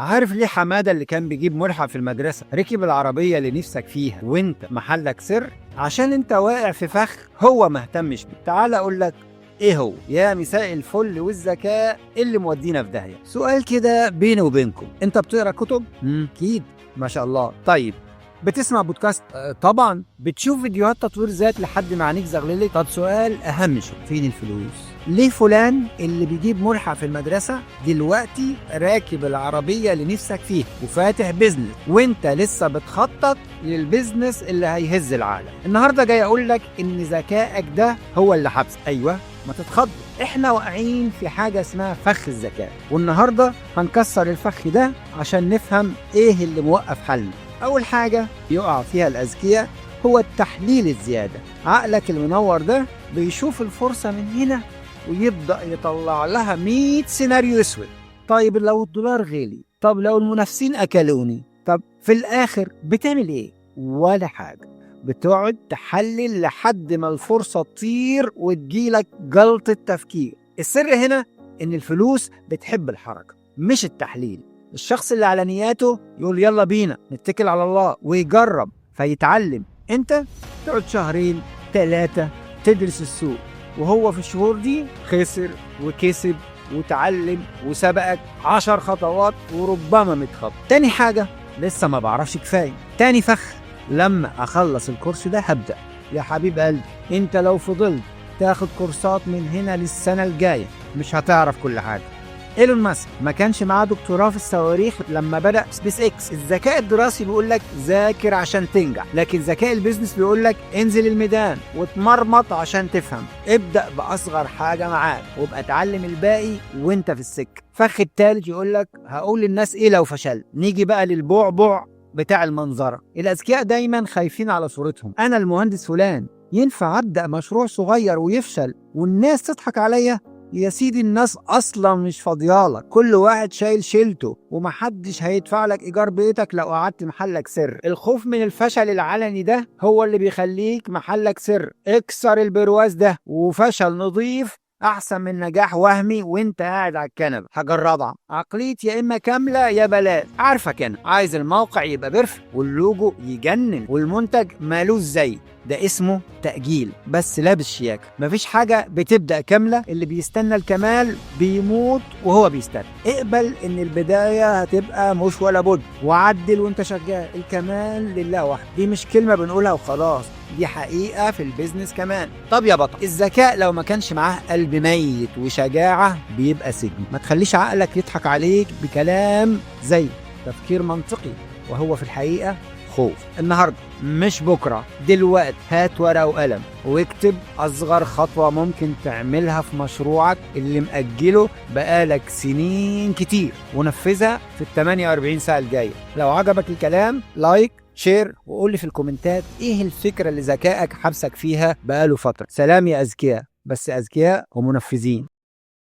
عارف ليه حمادة اللي كان بيجيب ملحق في المدرسة ركب العربية اللي نفسك فيها وانت محلك سر؟ عشان انت واقع في فخ هو ما اهتمش بيه. تعال اقول لك ايه هو يا مساء الفل والذكاء اللي مودينا في داهية. سؤال كده بيني وبينكم، انت بتقرا كتب؟ اكيد ما شاء الله. طيب بتسمع بودكاست؟ طبعا. بتشوف فيديوهات تطوير ذات لحد ما عينيك زغللت؟ طب سؤال اهم شويه، فين الفلوس؟ ليه فلان اللي بيجيب ملحق في المدرسه دلوقتي راكب العربيه اللي نفسك فيها وفاتح بيزنس وانت لسه بتخطط للبيزنس اللي هيهز العالم؟ النهارده جاي اقول لك ان ذكائك ده هو اللي حبس. ايوه ما تتخض، احنا واقعين في حاجه اسمها فخ الذكاء، والنهارده هنكسر الفخ ده عشان نفهم ايه اللي موقف حالنا. أول حاجة يقع فيها الأذكياء هو التحليل الزيادة. عقلك المنور ده بيشوف الفرصة من هنا ويبدأ يطلع لها 100 سيناريو اسود. طيب لو الدولار غالي، طب لو المنافسين أكلوني، طب في الآخر بتعمل إيه؟ ولا حاجة، بتقعد تحلل لحد ما الفرصة تطير وتجيلك جلطة تفكير. السر هنا إن الفلوس بتحب الحركة مش التحليل. الشخص اللي على نياته يقول يلا بينا نتكل على الله ويجرب فيتعلم. انت تقعد 2-3 تدرس السوق، وهو في الشهور دي خسر وكسب وتعلم وسبقك 10 خطوات وربما 100 خطوة. تاني حاجة لسه ما بعرفش كفاية. تاني فخ، لما اخلص الكورس ده هبدأ. يا حبيب قلبي انت لو فضلت تاخد كورسات من هنا للسنة الجاية مش هتعرف كل حاجة. ايلون ماسك ما كانش معاه دكتوراه في الصواريخ لما بدأ سبيس اكس. الذكاء الدراسي بيقول لك ذاكر عشان تنجح، لكن ذكاء البيزنس بيقول لك انزل الميدان واتمرمط عشان تفهم. ابدأ بأصغر حاجة معاك وابقى اتعلم الباقي وانت في السكة. فخ التالت يقول لك هقول للناس ايه لو فشلت. نيجي بقى للبعبع بتاع المنظرة. الأذكياء دايما خايفين على صورتهم. أنا المهندس فلان، ينفع أبدأ مشروع صغير ويفشل والناس تضحك عليا؟ يا سيدي الناس اصلا مش فاضيالك، كل واحد شايل شيلته ومحدش هيدفع لك ايجار بيتك لو قعدت محلك سر. الخوف من الفشل العلني ده هو اللي بيخليك محلك سر. اكسر البرواز ده، وفشل نظيف احسن من نجاح وهمي وانت قاعد على الكنبه. هجربها عقليه يا اما كامله يا بلاش. عارفك انا عايز الموقع يبقى بيرفكت واللوجو يجنن والمنتج مالوش زي ده، اسمه تأجيل بس لابس شياكة. مفيش حاجة بتبدأ كاملة، اللي بيستنى الكمال بيموت وهو بيستنى. اقبل ان البداية هتبقى مش ولا بد، وعدل وانت شغال. الكمال لله وحده، دي مش كلمة بنقولها وخلاص، دي حقيقة في البيزنس كمان. طب يا بطل، الذكاء لو ما كانش معاه قلب ميت وشجاعة بيبقى سجن. ما تخليش عقلك يضحك عليك بكلام زي تفكير منطقي وهو في الحقيقة خوف. النهاردة مش بكرة، دلوقتي هات ورقة وقلم واكتب أصغر خطوة ممكن تعملها في مشروعك اللي مأجله بقالك سنين كتير، ونفذها في 48 ساعة الجاية. لو عجبك الكلام لايك شير وقول لي في الكومنتات ايه الفكرة اللي ذكائك حبسك فيها بقاله فترة. سلام يا أذكياء، بس أذكياء ومنفذين.